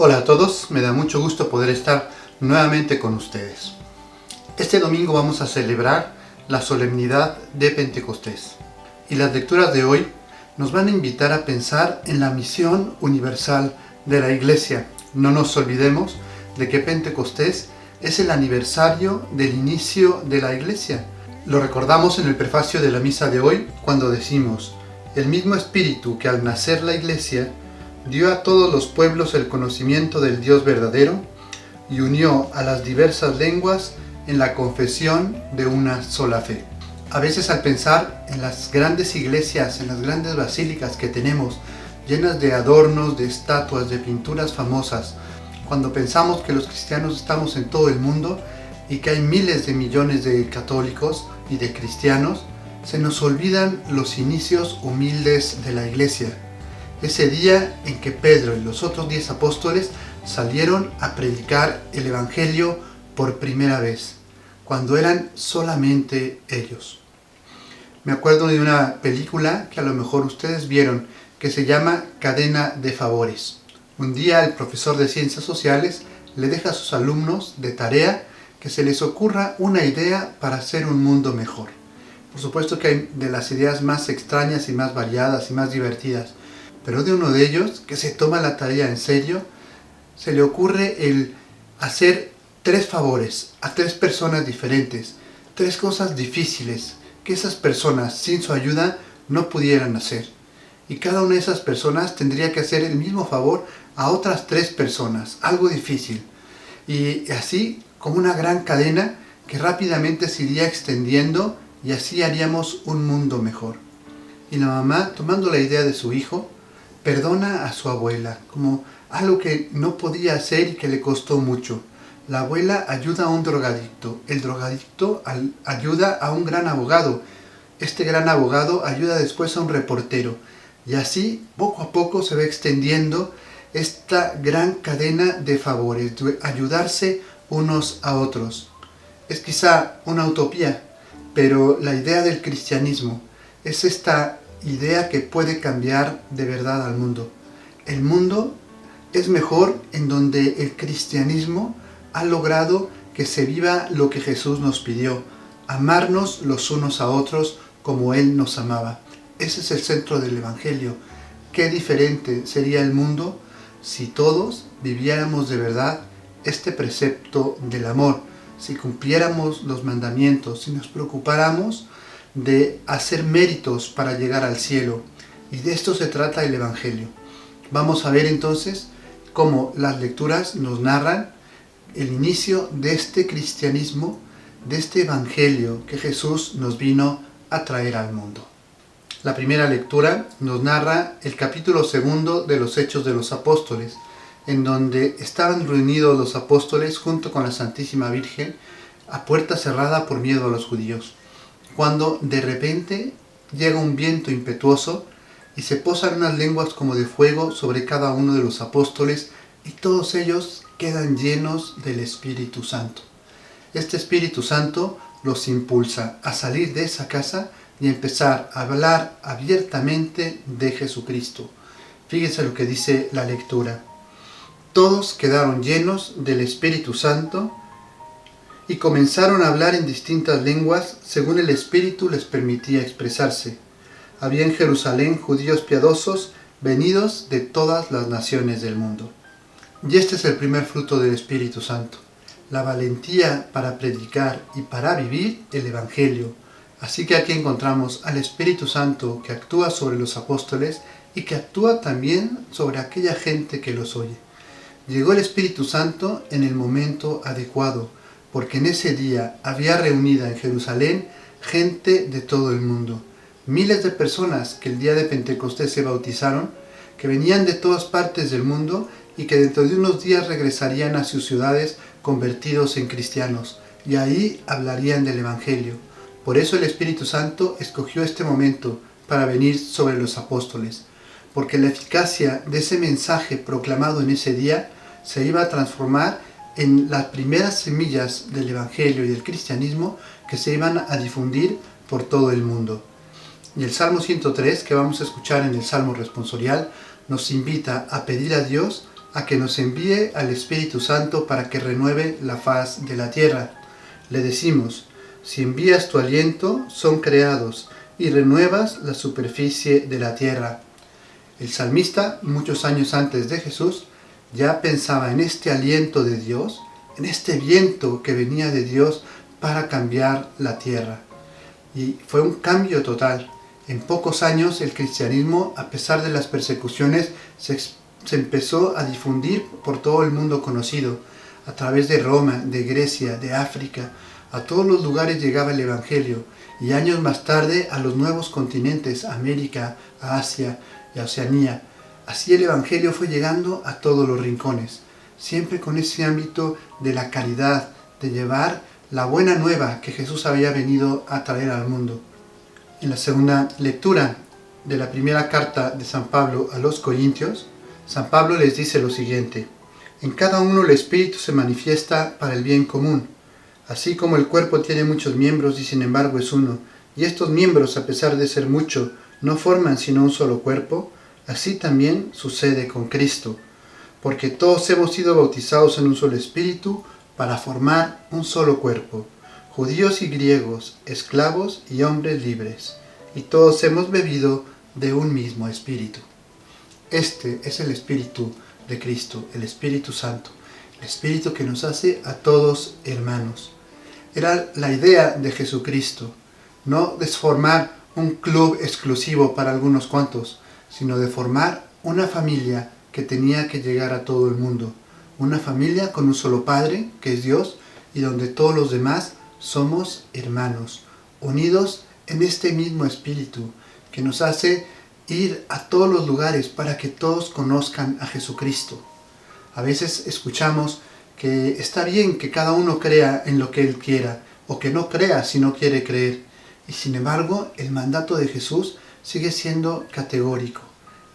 Hola a todos, me da mucho gusto poder estar nuevamente con ustedes. Este domingo vamos a celebrar la solemnidad de Pentecostés y las lecturas de hoy nos van a invitar a pensar en la misión universal de la Iglesia. No nos olvidemos de que Pentecostés es el aniversario del inicio de la Iglesia. Lo recordamos en el prefacio de la misa de hoy cuando decimos: el mismo Espíritu que al nacer la Iglesia dio a todos los pueblos el conocimiento del Dios verdadero y unió a las diversas lenguas en la confesión de una sola fe. A veces al pensar en las grandes iglesias, en las grandes basílicas que tenemos, llenas de adornos, de estatuas, de pinturas famosas, cuando pensamos que los cristianos estamos en todo el mundo y que hay miles de millones de católicos y de cristianos, se nos olvidan los inicios humildes de la iglesia. Ese día en que Pedro y los otros 10 apóstoles salieron a predicar el Evangelio por primera vez, cuando eran solamente ellos. Me acuerdo de una película que a lo mejor ustedes vieron, que se llama Cadena de Favores. Un día el profesor de Ciencias Sociales le deja a sus alumnos de tarea que se les ocurra una idea para hacer un mundo mejor. Por supuesto que hay de las ideas más extrañas y más variadas y más divertidas, pero de uno de ellos, que se toma la tarea en serio, se le ocurre el hacer 3 favores a 3 personas diferentes, 3 cosas difíciles que esas personas sin su ayuda no pudieran hacer. Y cada una de esas personas tendría que hacer el mismo favor a otras 3 personas, algo difícil. Y así como una gran cadena que rápidamente se iría extendiendo y así haríamos un mundo mejor. Y la mamá, tomando la idea de su hijo, perdona a su abuela, como algo que no podía hacer y que le costó mucho. La abuela ayuda a un drogadicto, el drogadicto ayuda a un gran abogado, este gran abogado ayuda después a un reportero, y así poco a poco se va extendiendo esta gran cadena de favores, de ayudarse unos a otros. Es quizá una utopía, pero la idea del cristianismo es esta idea que puede cambiar de verdad al mundo. El mundo es mejor en donde el cristianismo ha logrado que se viva lo que Jesús nos pidió, amarnos los unos a otros como Él nos amaba. Ese es el centro del Evangelio. Qué diferente sería el mundo si todos viviéramos de verdad este precepto del amor, si cumpliéramos los mandamientos, si nos preocupáramos de hacer méritos para llegar al cielo. Y de esto se trata el Evangelio. Vamos a ver entonces cómo las lecturas nos narran el inicio de este cristianismo, de este Evangelio que Jesús nos vino a traer al mundo. La primera lectura nos narra el capítulo 2 de los Hechos de los Apóstoles, en donde estaban reunidos los apóstoles junto con la Santísima Virgen a puerta cerrada por miedo a los judíos, cuando de repente llega un viento impetuoso y se posan unas lenguas como de fuego sobre cada uno de los apóstoles y todos ellos quedan llenos del Espíritu Santo. Este Espíritu Santo los impulsa a salir de esa casa y empezar a hablar abiertamente de Jesucristo. Fíjense lo que dice la lectura. Todos quedaron llenos del Espíritu Santo y comenzaron a hablar en distintas lenguas según el Espíritu les permitía expresarse. Había en Jerusalén judíos piadosos venidos de todas las naciones del mundo. Y este es el primer fruto del Espíritu Santo, la valentía para predicar y para vivir el Evangelio. Así que aquí encontramos al Espíritu Santo que actúa sobre los apóstoles y que actúa también sobre aquella gente que los oye. Llegó el Espíritu Santo en el momento adecuado, porque en ese día había reunida en Jerusalén gente de todo el mundo. Miles de personas que el día de Pentecostés se bautizaron, que venían de todas partes del mundo y que dentro de unos días regresarían a sus ciudades convertidos en cristianos, y ahí hablarían del Evangelio. Por eso el Espíritu Santo escogió este momento para venir sobre los apóstoles, porque la eficacia de ese mensaje proclamado en ese día se iba a transformar en las primeras semillas del Evangelio y del cristianismo que se iban a difundir por todo el mundo. Y el Salmo 103, que vamos a escuchar en el Salmo responsorial, nos invita a pedir a Dios a que nos envíe al Espíritu Santo para que renueve la faz de la tierra. Le decimos: si envías tu aliento, son creados, y renuevas la superficie de la tierra. El salmista, muchos años antes de Jesús, ya pensaba en este aliento de Dios, en este viento que venía de Dios para cambiar la tierra. Y fue un cambio total. En pocos años el cristianismo, a pesar de las persecuciones, se empezó a difundir por todo el mundo conocido. A través de Roma, de Grecia, de África, a todos los lugares llegaba el Evangelio. Y años más tarde a los nuevos continentes, América, Asia y Oceanía. Así el Evangelio fue llegando a todos los rincones, siempre con ese ámbito de la caridad, de llevar la buena nueva que Jesús había venido a traer al mundo. En la segunda lectura de la primera carta de San Pablo a los Corintios, San Pablo les dice lo siguiente: en cada uno el Espíritu se manifiesta para el bien común. Así como el cuerpo tiene muchos miembros y sin embargo es uno, y estos miembros, a pesar de ser muchos, no forman sino un solo cuerpo, así también sucede con Cristo. Porque todos hemos sido bautizados en un solo Espíritu para formar un solo cuerpo, judíos y griegos, esclavos y hombres libres, y todos hemos bebido de un mismo Espíritu. Este es el Espíritu de Cristo, el Espíritu Santo, el Espíritu que nos hace a todos hermanos. Era la idea de Jesucristo, no de formar un club exclusivo para algunos cuantos, sino de formar una familia que tenía que llegar a todo el mundo. Una familia con un solo Padre, que es Dios, y donde todos los demás somos hermanos, unidos en este mismo Espíritu, que nos hace ir a todos los lugares para que todos conozcan a Jesucristo. A veces escuchamos que está bien que cada uno crea en lo que él quiera, o que no crea si no quiere creer. Y sin embargo, el mandato de Jesús sigue siendo categórico.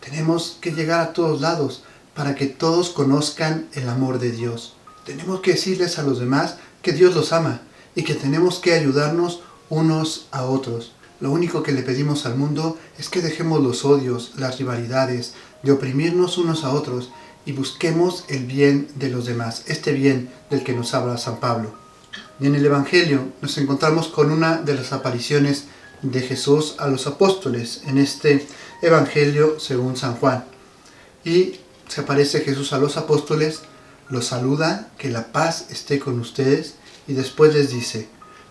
Tenemos que llegar a todos lados para que todos conozcan el amor de Dios. Tenemos que decirles a los demás que Dios los ama y que tenemos que ayudarnos unos a otros. Lo único que le pedimos al mundo es que dejemos los odios, las rivalidades, de oprimirnos unos a otros y busquemos el bien de los demás, este bien del que nos habla San Pablo. Y en el Evangelio nos encontramos con una de las apariciones de Jesús a los apóstoles en este Evangelio según San Juan. Y se aparece Jesús a los apóstoles, los saluda, que la paz esté con ustedes, y después les dice: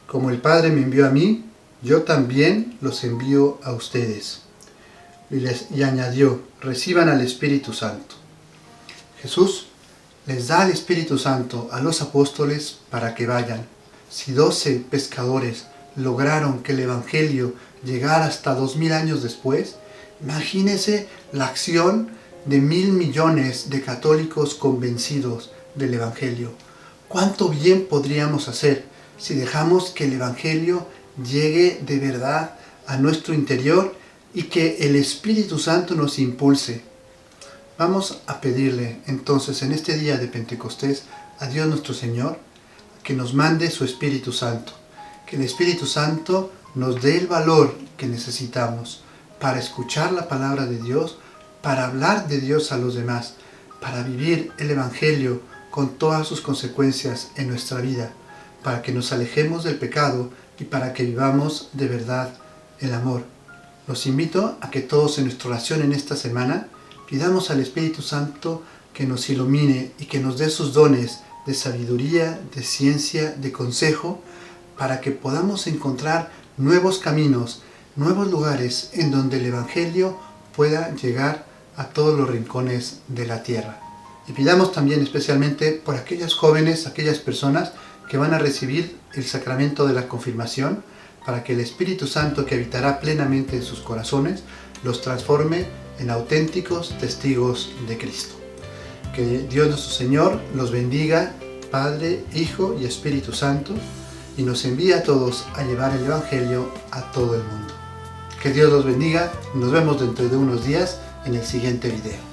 como el Padre me envió a mí, yo también los envío a ustedes. Y añadió: reciban al Espíritu Santo. Jesús les da al Espíritu Santo a los apóstoles para que vayan. Si 12 pescadores lograron que el Evangelio llegara hasta 2000 años después, imagínense la acción de 1.000 millones de católicos convencidos del Evangelio. ¿Cuánto bien podríamos hacer si dejamos que el Evangelio llegue de verdad a nuestro interior y que el Espíritu Santo nos impulse? Vamos a pedirle entonces en este día de Pentecostés a Dios nuestro Señor que nos mande su Espíritu Santo, que el Espíritu Santo nos dé el valor que necesitamos para escuchar la palabra de Dios, para hablar de Dios a los demás, para vivir el Evangelio con todas sus consecuencias en nuestra vida, para que nos alejemos del pecado y para que vivamos de verdad el amor. Los invito a que todos en nuestra oración en esta semana pidamos al Espíritu Santo que nos ilumine y que nos dé sus dones de sabiduría, de ciencia, de consejo, para que podamos encontrar nuevos caminos, nuevos lugares en donde el Evangelio pueda llegar a todos los rincones de la tierra. Y pidamos también especialmente por aquellas jóvenes, aquellas personas que van a recibir el sacramento de la confirmación, para que el Espíritu Santo que habitará plenamente en sus corazones los transforme en auténticos testigos de Cristo. Que Dios nuestro Señor los bendiga, Padre, Hijo y Espíritu Santo, y nos envíe a todos a llevar el Evangelio a todo el mundo. Que Dios los bendiga y nos vemos dentro de unos días en el siguiente video.